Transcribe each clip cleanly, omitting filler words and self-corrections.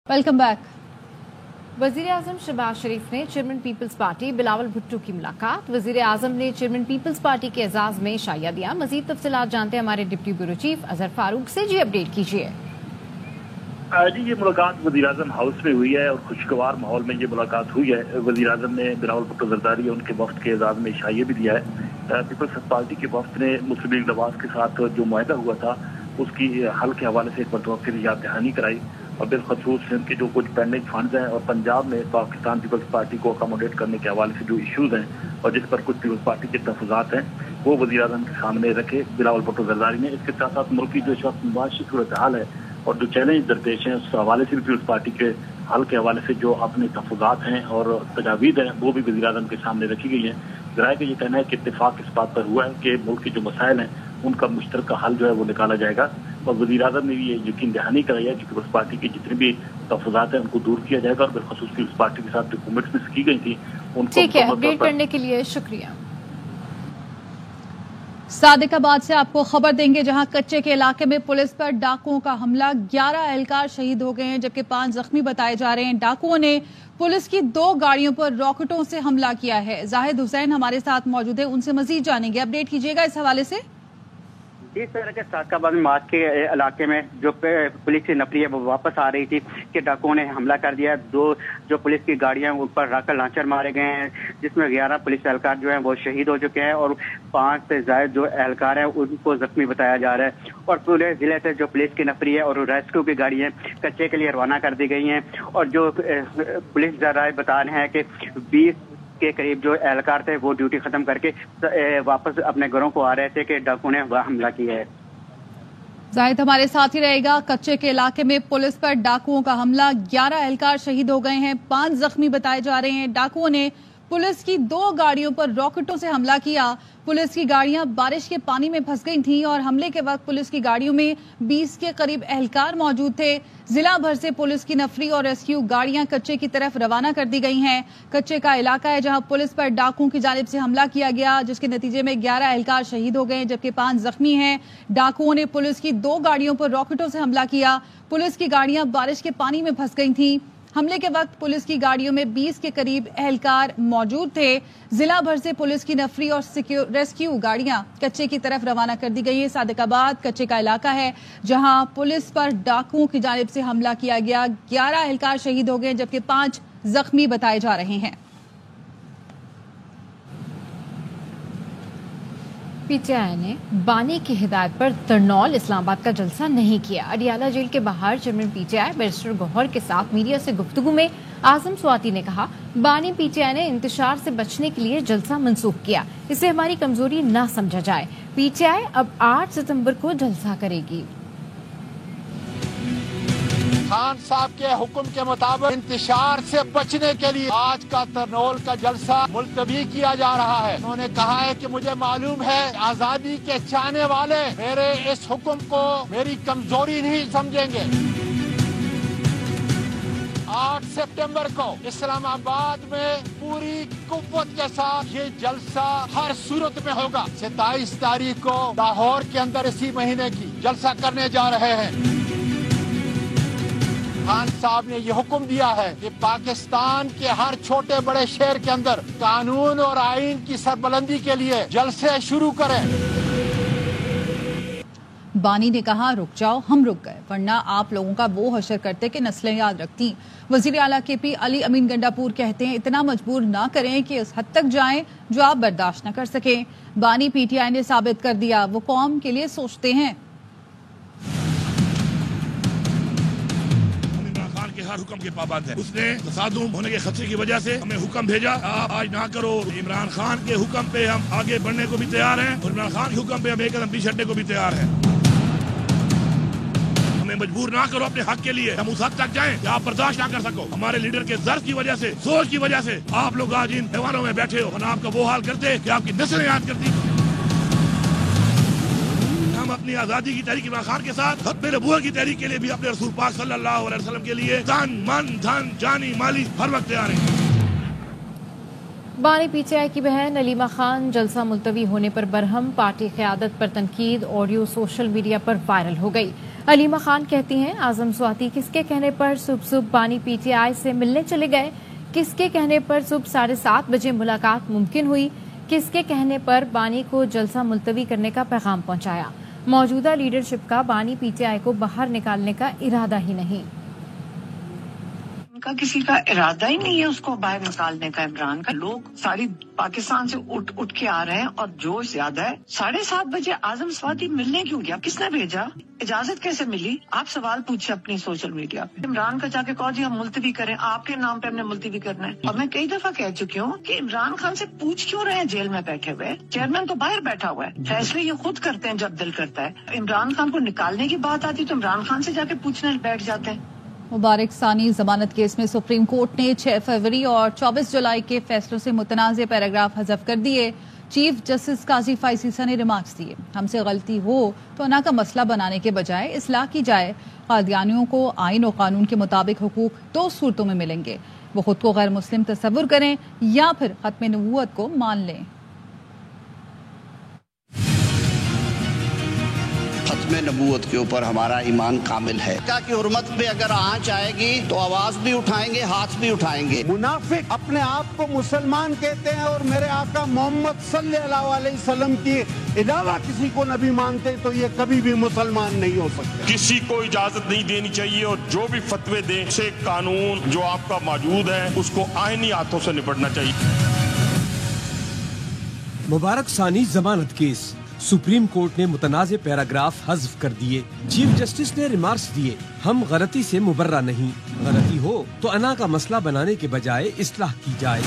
Welcome back. वजीर आजम शहबाज शरीफ ने chairman Peoples Party Bilawal Bhutto की मुलाकात। वजीर आजम ने चेयरमैन पीपल्स पार्टी के एजाज में शाया दिया। मजीद तफसीलात जानते हैं हमारे deputy bureau chief Azhar Farooq से। जी अपडेट कीजिए। जी ये मुलाकात वजीर आजम हाउस में हुई है और खुशगवार माहौल में ये मुलाकात हुई है। वजीर आजम ने बिलावल भुट्टो जरदारी उनके वफ्द के एजाज में शाया भी दिया है। पीपल्स पार्टी के वफ्द ने मुस्लिम लीग नवाज के साथ जो मुआहदा हुआ था उसकी हल के हवाले से एक मरतबा फिर याद दहानी कराई और बिलखसूस सिंध के जो कुछ पेंडिंग फंड्स हैं और पंजाब में पाकिस्तान पीपल्स पार्टी को अकोमोडेट करने के हवाले से जो इश्यूज हैं और जिस पर कुछ पीपल्स पार्टी के तहफुजात हैं वो वज़ीर आज़म के सामने रखे बिलावल भुट्टो जरदारी ने। इसके साथ साथ मुल्क की जो इस वक्त मुआशी सूरत हाल है और जो चैलेंज दरपेश हैं उस हवाले से भी पीपल्स पार्टी के हल के हवाले से जो अपने तहफुजात हैं और तजावीज़ हैं वो भी वज़ीर आज़म के सामने रखी गई हैं। ज़राए का ये कहना है कि इत्तेफाक इस बात पर हुआ है कि मुल्क के जो मसाइल हैं उनका मुश्तरका हल जो है वो निकाला जाएगा और वज़ीर आज़म ने ये यकीन दहानी कराई है कि पीपल्स पार्टी की जितने भी तहफुजात हैं उनको दूर किया जाएगा और बिलखसूस पीपल्स पार्टी के साथ जो कमिटमेंट्स की गई थी उनको। ठीक है, अपडेट करने के लिए शुक्रिया। सादिकाबाद से आपको खबर देंगे जहां कच्चे के इलाके में पुलिस पर डाकुओं का हमला, 11 एहलकार शहीद हो गए हैं जबकि 5 जख्मी बताए जा रहे हैं। डाकुओं ने पुलिस की 2 गाड़ियों पर रॉकेटों से हमला किया है। जाहिद हुसैन हमारे साथ मौजूद है, उनसे मजीद जानेंगे। अपडेट कीजिएगा इस हवाले से। इस तरह के सादिकाबाद में मार्च के इलाके में जो पुलिस की नफरी है वो वापस आ रही थी कि डाकुओं ने हमला कर दिया। 2 जो पुलिस की गाड़ियां उन पर रॉकेट लॉन्चर मारे गए हैं जिसमें 11 पुलिस एहलकार जो हैं वो शहीद हो चुके हैं और 5 से ज्यादा जो एहलकार हैं उनको जख्मी बताया जा रहा है। और पूरे जिले से जो पुलिस की नफरी है और रेस्क्यू की गाड़ियां कच्चे के लिए रवाना कर दी गई हैं और जो पुलिस जराए बता रहे हैं कि 20 के करीब जो एहलकार थे वो ड्यूटी खत्म करके वापस अपने घरों को आ रहे थे कि डाकू ने वह हमला किया है। जाहिद हमारे साथ ही रहेगा। कच्चे के इलाके में पुलिस पर डाकुओं का हमला, 11 एहलकार शहीद हो गए हैं, 5 जख्मी बताए जा रहे हैं। डाकुओं ने पुलिस की 2 गाड़ियों पर रॉकेटों से हमला किया। पुलिस की गाड़ियां बारिश के पानी में फंस गई थीं और हमले के वक्त पुलिस की गाड़ियों में 20 के करीब एहलकार मौजूद थे। जिला भर से पुलिस की नफरी और रेस्क्यू गाड़ियां कच्चे की तरफ रवाना कर दी गई हैं। कच्चे का इलाका है जहां पुलिस पर डाकुओं की जानिब से हमला किया गया जिसके नतीजे में 11 एहलकार शहीद हो गए जबकि 5 जख्मी हैं। डाकुओं ने पुलिस की 2 गाड़ियों पर रॉकेटों से हमला किया। पुलिस की गाड़ियां बारिश के पानी में फंस गई थीं। हमले के वक्त पुलिस की गाड़ियों में 20 के करीब एहलकार मौजूद थे। जिला भर से पुलिस की नफरी और रेस्क्यू गाड़ियां कच्चे की तरफ रवाना कर दी गई है। सादिकाबाद कच्चे का इलाका है जहां पुलिस पर डाकुओं की जानिब से हमला किया गया। 11 एहलकार शहीद हो गए जबकि 5 जख्मी बताए जा रहे हैं। पीटीआई ने बानी की हिदायत पर तरनौल इस्लामाबाद का जलसा नहीं किया। अडियाला जेल के बाहर चेयरमैन पीटीआई बैरिस्टर गौहर के साथ मीडिया से गुफ्तगू में आजम स्वाति ने कहा, बानी पीटीआई ने इंतशार से बचने के लिए जलसा मंसूख किया, इसे हमारी कमजोरी न समझा जाए। पीटीआई अब 8 सितंबर को जलसा करेगी। खान साहब के हुक्म के मुताबिक इंतशार से बचने के लिए आज का तरनौल का जलसा मुलतवी किया जा रहा है। उन्होंने कहा है कि मुझे मालूम है आजादी के चाहने वाले मेरे इस हुक्म को मेरी कमजोरी नहीं समझेंगे। 8 सितंबर को इस्लामाबाद में पूरी कुव्वत के साथ ये जलसा हर सूरत में होगा। 27 तारीख को लाहौर के अंदर इसी महीने की जलसा करने जा रहे हैं। खान साहब ने ये हुक्म दिया है कि पाकिस्तान के हर छोटे बड़े शहर के अंदर कानून और आईन की सरबलंदी के लिए जलसे शुरू करें। बानी ने कहा, रुक जाओ, हम रुक गए वरना आप लोगों का वो हशर करते कि नस्लें याद रखती। वजीर आला केपी अली अमीन गंडापुर कहते हैं, इतना मजबूर ना करें कि उस हद तक जाएं जो आप बर्दाश्त न कर सकें। बानी पीटीआई ने साबित कर दिया वो कौम के लिए सोचते हैं। हर हुक्म के पाबंद है। उसने तसादुम होने के खतरे की वजह से हमें हुक्म भेजा, आप आज ना करो। इमरान खान के हुक्म पे हम आगे बढ़ने को भी तैयार हैं और इमरान खान के हुक्म पे हम एक कदम पीछे हटने को भी तैयार हैं। हमें मजबूर ना करो अपने हक के लिए, हम उस हद तक जाएं कि आप बर्दाश्त ना कर सको। हमारे लीडर के ज़र्फ की वजह से, सोच की वजह से आप लोग आज इन दीवारों में बैठे हो वरना आपका वो हाल करते कि आपकी नस्लें याद करती। हम अपनी आजादी की तहरीक इमरान खान के साथ खत्म नबूवत की तहरीक के लिए भी अपने रसूल पाक सल्लल्लाहु अलैहि वसल्लम के लिए तन मन धन जानी माली हर वक्त तैयार हैं। बानी पीटीआई की बहन नलीमा खान जलसा मुलतवी होने पर बरहम, पार्टी क़यादत पर तनकीद, ऑडियो सोशल मीडिया पर वायरल हो गई। علیمہ خان کہتی ہیں اعظم سواتی کس کے کہنے پر صبح بانی پی ٹی آئی سے ملنے چلے گئے، کس کے کہنے پر صبح 7:30 بجے ملاقات ممکن ہوئی، کس کے کہنے پر بانی کو جلسہ ملتوی کرنے کا پیغام پہنچایا۔ موجودہ لیڈرشپ کا بانی پی ٹی آئی کو باہر نکالنے کا ارادہ ہی نہیں۔ ان کا کسی کا ارادہ ہی نہیں ہے اس کو باہر نکالنے کا۔ عمران کا لوگ ساری پاکستان سے اٹھ کے آ رہے ہیں اور جوش زیادہ ہے۔ 7:30 بجے اعظم سواتی ملنے کیوں گیا؟ کس نے بھیجا؟ اجازت کیسے ملی؟ آپ سوال پوچھیں اپنی سوشل میڈیا پہ۔ عمران کا جا کے کہو جی ہم ملتوی کریں، آپ کے نام پہ ہم نے ملتوی کرنا ہے۔ اور میں کئی دفعہ کہہ چکی ہوں کہ عمران خان سے پوچھ کیوں رہے ہیں جیل میں بیٹھے ہوئے؟ چیئرمین تو باہر بیٹھا ہوا ہے، فیصلے یہ خود کرتے ہیں جب دل کرتا ہے۔ عمران خان کو نکالنے کی بات آتی تو عمران خان سے جا کے پوچھنے بیٹھ جاتے ہیں۔ مبارک ثانی ضمانت کیس میں سپریم کورٹ نے 6 فروری اور 24 جولائی کے فیصلوں سے متنازع پیراگراف حذف کر دیے۔ چیف جسٹس قاضی فائز عیسیٰ نے ریمارکس دیے، ہم سے غلطی ہو تو انا کا مسئلہ بنانے کے بجائے اصلاح کی جائے۔ قادیانیوں کو آئین و قانون کے مطابق حقوق 2 صورتوں میں ملیں گے، وہ خود کو غیر مسلم تصور کریں یا پھر ختم نبوت کو مان لیں۔ ختم نبوت کے اوپر ہمارا ایمان کامل ہے۔ اللہ کی حرمت پہ اگر آنچ آئے گی تو آواز بھی اٹھائیں گے، ہاتھ بھی اٹھائیں گے۔ منافق اپنے آپ کو مسلمان کہتے ہیں اور میرے آقا محمد صلی اللہ علیہ وسلم کی علاوہ کسی کو نبی مانتے ہیں تو یہ کبھی بھی مسلمان نہیں ہو سکتے۔ کسی کو اجازت نہیں دینی چاہیے اور جو بھی فتوے دیں اسے قانون جو آپ کا موجود ہے اس کو آئینی ہاتھوں سے نپٹنا چاہیے۔ مبارک ثانی ضمانت کیس، سپریم کورٹ نے متنازع پیراگراف حذف کر دیے، چیف جسٹس نے ریمارکس دیے، ہم غلطی سے مبرہ نہیں، غلطی ہو تو انا کا مسئلہ بنانے کے بجائے اصلاح کی جائے۔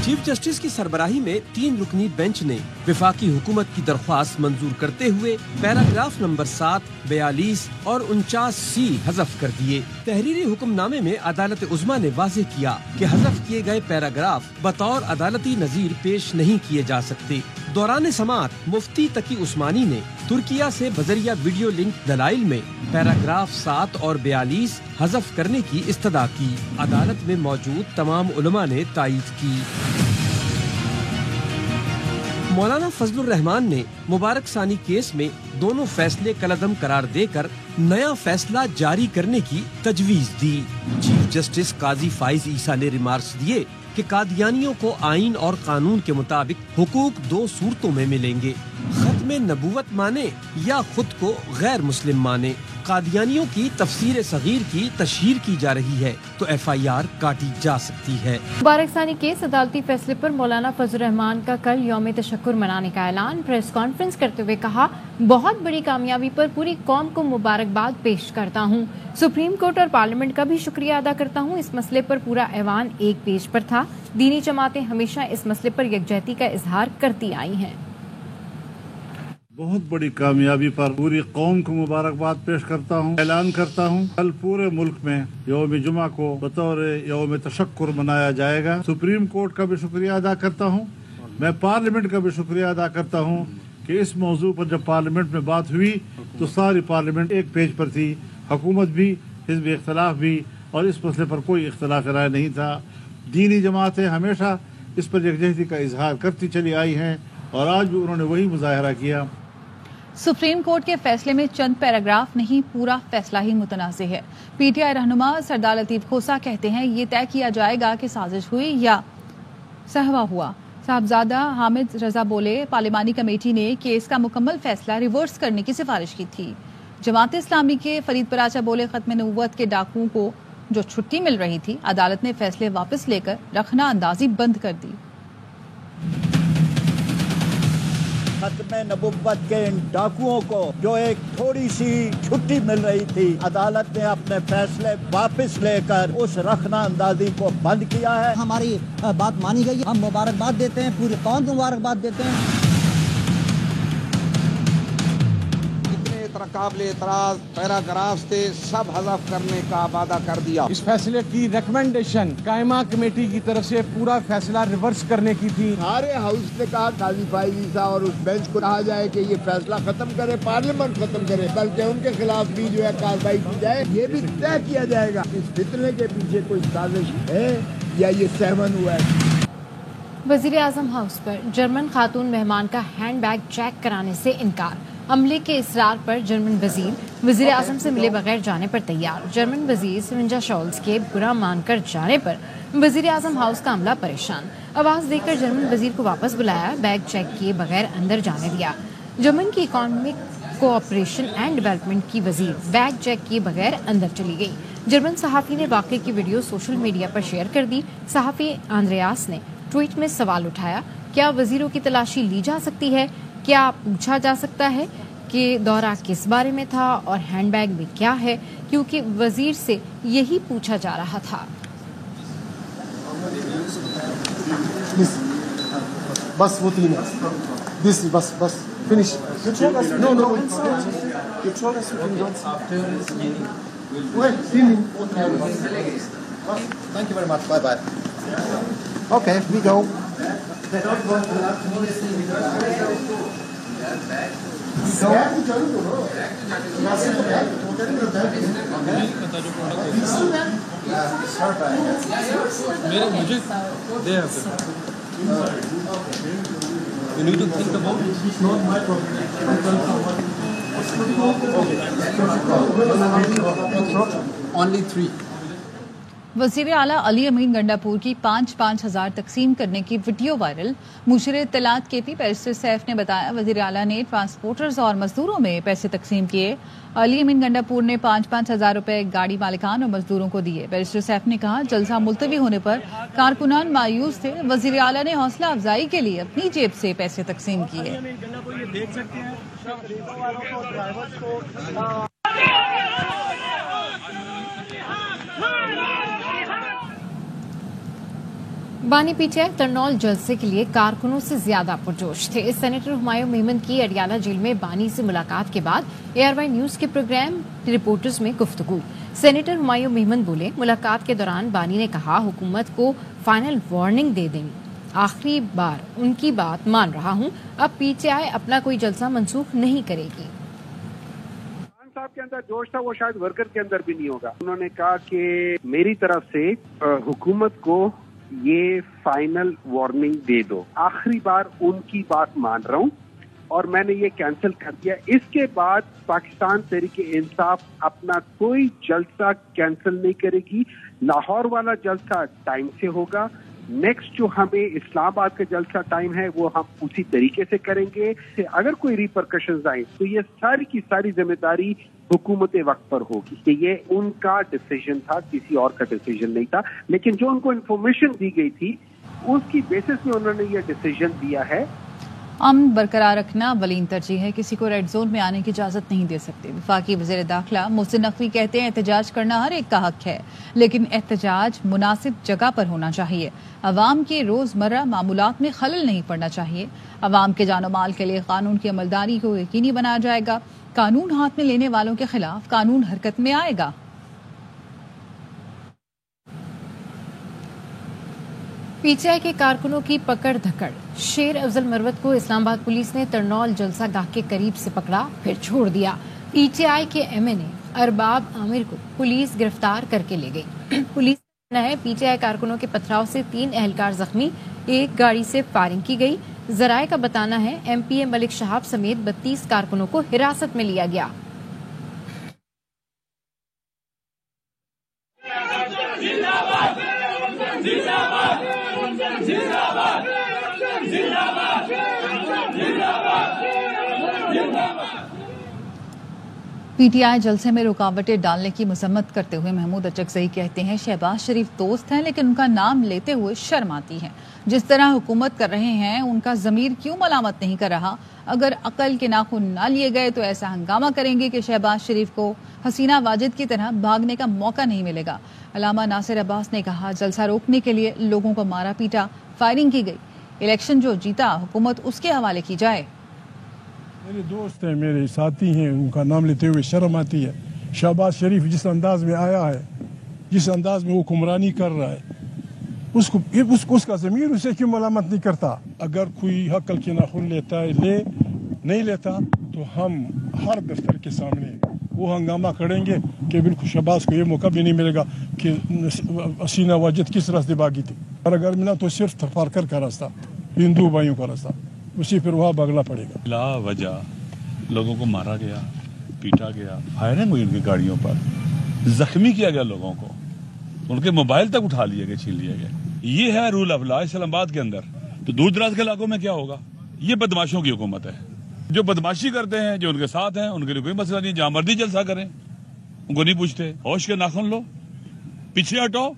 چیف جسٹس کی سربراہی میں 3 رکنی بینچ نے وفاقی حکومت کی درخواست منظور کرتے ہوئے پیراگراف نمبر 7، 42 اور 49C حذف کر دیے۔ تحریری حکم نامے میں عدالت عظمیٰ نے واضح کیا کہ حذف کیے گئے پیراگراف بطور عدالتی نظیر پیش نہیں کیے جا سکتے۔ دوران سماعت مفتی تقی عثمانی نے ترکیہ سے بذریعہ ویڈیو لنک دلائل میں پیراگراف 7 اور 42 حذف کرنے کی استدعا کی۔ عدالت میں موجود تمام علماء نے تائید کی۔ مولانا فضل الرحمان نے مبارک ثانی کیس میں دونوں فیصلے کالعدم قرار دے کر نیا فیصلہ جاری کرنے کی تجویز دی۔ چیف جسٹس قاضی فائز عیسیٰ نے ریمارکس دیے کہ قادیانیوں کو آئین اور قانون کے مطابق حقوق 2 صورتوں میں ملیں گے، ختم نبوت مانے یا خود کو غیر مسلم مانے۔ قادیانیوں کی تفسیر صغیر کی تشہیر کی جا رہی ہے تو FIR کاٹی جا سکتی ہے۔ مبارک ثانی کیس عدالتی فیصلے پر مولانا فضل الرحمان کا کل یوم تشکر منانے کا اعلان، پریس کانفرنس کرتے ہوئے کہا بہت بڑی کامیابی پر پوری قوم کو مبارکباد پیش کرتا ہوں، سپریم کورٹ اور پارلیمنٹ کا بھی شکریہ ادا کرتا ہوں۔ اس مسئلے پر پورا ایوان ایک پیج پر تھا، دینی جماعتیں ہمیشہ اس مسئلے پر یکجہتی کا اظہار کرتی آئی ہیں۔ بہت بڑی کامیابی پر پوری قوم کو مبارکباد پیش کرتا ہوں، اعلان کرتا ہوں کل پورے ملک میں یوم جمعہ کو بطور یوم تشکر منایا جائے گا۔ سپریم کورٹ کا بھی شکریہ ادا کرتا ہوں، میں پارلیمنٹ کا بھی شکریہ ادا کرتا ہوں کہ اس موضوع پر جب پارلیمنٹ میں بات ہوئی تو ساری پارلیمنٹ ایک پیج پر تھی، حکومت بھی، حزب اختلاف بھی، اور اس مسئلے پر کوئی اختلاف رائے نہیں تھا۔ دینی جماعتیں ہمیشہ اس پر یکجہتی کا اظہار کرتی چلی آئی ہیں اور آج بھی انہوں نے وہی مظاہرہ کیا۔ سپریم کورٹ کے فیصلے میں چند پیراگراف نہیں، پورا فیصلہ ہی متنازع ہے۔ PTI رہنما سردار لطیف کھوسا کہتے ہیں یہ طے کیا جائے گا کہ سازش ہوئی یا سہوا ہوا۔ صاحبزادہ حامد رضا بولے پارلیمانی کمیٹی نے کیس کا مکمل فیصلہ ریورس کرنے کی سفارش کی تھی۔ جماعت اسلامی کے فرید پراچا بولے ختم نبوت کے ڈاکوؤں کو جو چھٹی مل رہی تھی عدالت نے فیصلے واپس لے کر رخنہ اندازی بند کر دی۔ ختم نبوت کے ان ڈاکوؤں کو جو ایک تھوڑی سی چھٹی مل رہی تھی عدالت نے اپنے فیصلے واپس لے کر اس رخنہ اندازی کو بند کیا ہے۔ ہماری بات مانی گئی، ہم مبارکباد دیتے ہیں، پوری قوم کو مبارکباد دیتے ہیں۔ قابل اعتراض پیراگراف سے سب حذف کرنے کا وعدہ کر دیا۔ اس فیصلے کی ریکمنڈیشن قائمہ کمیٹی کی طرف سے پورا فیصلہ ریورس کرنے کی تھی۔ سارے ہاؤس نے کہا قاضی فائز عیسیٰ اور اس بینچ کو کہا جائے کہ یہ فیصلہ ختم کرے، پارلیمنٹ ختم کرے، بلکہ ان کے خلاف بھی جو ہے کارروائی کی جائے۔ یہ بھی طے کیا جائے گا اس فتنے کے پیچھے کوئی سازش ہے یا یہ سہون ہوا ہے۔ وزیر اعظم ہاؤس پر جرمن خاتون مہمان کا ہینڈ بیگ چیک کرانے سے انکار، अमले के इसरार पर जर्मन वजीर आजम से मिले बगैर जाने पर तैयार। जर्मन वजीर सिविंजा शॉल्स के बुरा मानकर जाने पर वजीर आजम हाउस का अमला परेशान। आवाज देकर जर्मन वजीर को वापस बुलाया, बैग चेक किए बगैर अंदर जाने दिया। जर्मन की इकोनॉमिक कोऑपरेशन एंड डेवलपमेंट की वजीर बैग चेक किए बगैर अंदर चली गई। जर्मन सहाफी ने वाकये की वीडियो सोशल मीडिया पर शेयर कर दी। सहाफी आंद्रेयास ने ट्वीट में सवाल उठाया, क्या वजीरों की तलाशी ली जा सकती है? क्या पूछा जा सकता है कि दौरा किस बारे में था और हैंडबैग में क्या है, क्योंकि वजीर से यही पूछा जा रहा था। बस वो तीन है, दिस बस finish. You told us no, it's not. You told us you can after wait, thank you very much. Bye. Okay, we go. You need to think about it. It's not my problem. Only 3. वज़ीर आला अली अमीन गंडापुर की 5-5 हज़ार तकसीम करने की video viral. मुशीर इत्तलात KP barrister Saif ने बताया, वज़ीर आला ने ट्रांसपोर्टर्स और मजदूरों में पैसे तकसीम किए। अली अमीन गंडापुर ने 5-5 हज़ार रुपए गाड़ी मालिकान और मजदूरों को दिए। बैरिस्टर सैफ ने कहा, जलसा मुलतवी होने पर कारकुनान मायूस थे। वज़ीर आला ने हौसला अफजाई के लिए अपनी जेब से पैसे तकसीम किए। बानी पीटीआई तरनौल जलसे के लिए कारकुनों से ज्यादा पुरजोश थे। सेनेटर हुमायूं मेमन की अडियाला जेल में बानी से मुलाकात के बाद ARY न्यूज के प्रोग्राम रिपोर्टर्स में गुफ्तगू। सेनेटर हुमायूं मेमन बोले, मुलाकात के दौरान बानी ने कहा, हुकूमत को फाइनल वार्निंग दे देंगे, आखिरी बार उनकी बात मान रहा हूं, अब पीटीआई अपना कोई जलसा मंसूख नहीं करेगी। साहब के अंदर जोश था, वो शायद वर्कर के अंदर भी नहीं होगा। उन्होंने कहा कि मेरी तरफ से हुकूमत को ये फाइनल वार्निंग दे दो, आखिरी बार उनकी बात मान रहा हूं और मैंने ये कैंसिल कर दिया। इसके बाद पाकिस्तान तहरीक इंसाफ अपना कोई जलसा कैंसिल नहीं करेगी। लाहौर वाला जलसा टाइम से होगा। नेक्स्ट जो हमें इस्लामाबाद का जलसा टाइम है वो हम उसी तरीके से करेंगे। अगर कोई रिपरकशंस आए तो ये सारी की सारी जिम्मेदारी हुकूमत वक्त पर होगी कि ये उनका डिसीजन था, किसी और का डिसीजन नहीं था। लेकिन जो उनको इन्फॉर्मेशन दी गई थी उसकी बेसिस में उन्होंने ये डिसीजन दिया है। अमन बरकरार रखना अवलीन तरजीह है, किसी को रेड जोन में आने की इजाजत नहीं दे सकते। वफाकी वज़ीर दाखिला मोहसिन नकवी कहते हैं, एहतजाज करना हर एक का हक है, लेकिन एहतजाज मुनासिब जगह पर होना चाहिए। अवाम के रोजमर्रा मामूलात में खलल नहीं पड़ना चाहिए। अवाम के जानो माल के लिए कानून की अमलदारी को यकीनी बनाया जाएगा। कानून हाथ में लेने वालों के खिलाफ कानून हरकत में आएगा। पीटीआई के कारकुनों की पकड़ धकड़। शेर अफजल मरवत को इस्लामाबाद पुलिस ने तरनौल जलसा गाह के करीब से पकड़ा, फिर छोड़ दिया। पीटीआई के MNA अरबाब आमिर को पुलिस गिरफ्तार करके ले गई। पुलिस का कहना है, पीटीआई कारकुनों के पथराव से 3 एहलकार जख्मी, एक गाड़ी से फायरिंग की गई। जराये का बताना है, MPA मलिक शहाब समेत 32 कारकुनों को हिरासत में लिया गया। पीटीआई जलसे में रुकावटें डालने की मजम्मत करते हुए महमूद अचकज़ई कहते हैं, शहबाज शरीफ दोस्त हैं लेकिन उनका नाम लेते हुए शर्म आती है। जिस तरह हुकूमत कर रहे हैं उनका ज़मीर क्यों मलामत नहीं कर रहा? अगर अकल के नाखून ना लिए गए तो ऐसा हंगामा करेंगे कि शहबाज शरीफ को हसीना वाजिद की तरह भागने का मौका नहीं मिलेगा। अल्लामा नासिर अब्बास ने कहा, जलसा रोकने के लिए लोगों को मारा पीटा, फायरिंग की गई। इलेक्शन जो जीता हुकूमत उसके हवाले की जाए। मेरे दोस्त हैं, मेरे साथी हैं, उनका नाम लेते हुए शर्म आती है। शहबाज शरीफ जिस अंदाज में आया है, जिस अंदाज में वो हुक्मरानी कर रहा है, उसका ज़मीर उसे क्यों मलामत नहीं करता? अगर कोई हक़ल के नाखून लेता है ले, नहीं लेता तो हम हर दफ्तर के सामने वो हंगामा करेंगे कि बिल्कुल शहबाज को ये मौका भी नहीं मिलेगा कि हसीना वाजिद किस रास्ते भागी थी। और अगर मिला तो सिर्फ थरपारकर का रास्ता, हिंदू भाइयों का रास्ता, उसी पर वहाँ भागना पड़ेगा। ला वजह लोगों को मारा गया, पीटा गया, फायरिंग हुई उनकी गाड़ियों पर, जख्मी किया गया लोगों को, उनके मोबाइल तक उठा लिए गए, छीन लिए गए। ये है रूल ऑफ लॉ इस्लामाबाद के अंदर। तो दूर दराज के इलाकों में क्या होगा? ये बदमाशों की हुकूमत है। जो बदमाशी करते हैं, जो उनके साथ हैं, उनके लिए कोई मसला नहीं, जहां मर्जी जलसा करें, उनको नहीं पूछते। होश के नाखून लो, पीछे हटो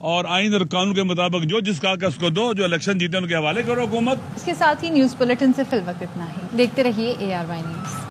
और आइन और कानून के मुताबिक जो जिसका हक है उसको दो, जो इलेक्शन जीते उनके हवाले करो हुकूमत। इसके साथ ही न्यूज बुलेटिन से फिल वक्त इतना ही। देखते रहिए ARY न्यूज।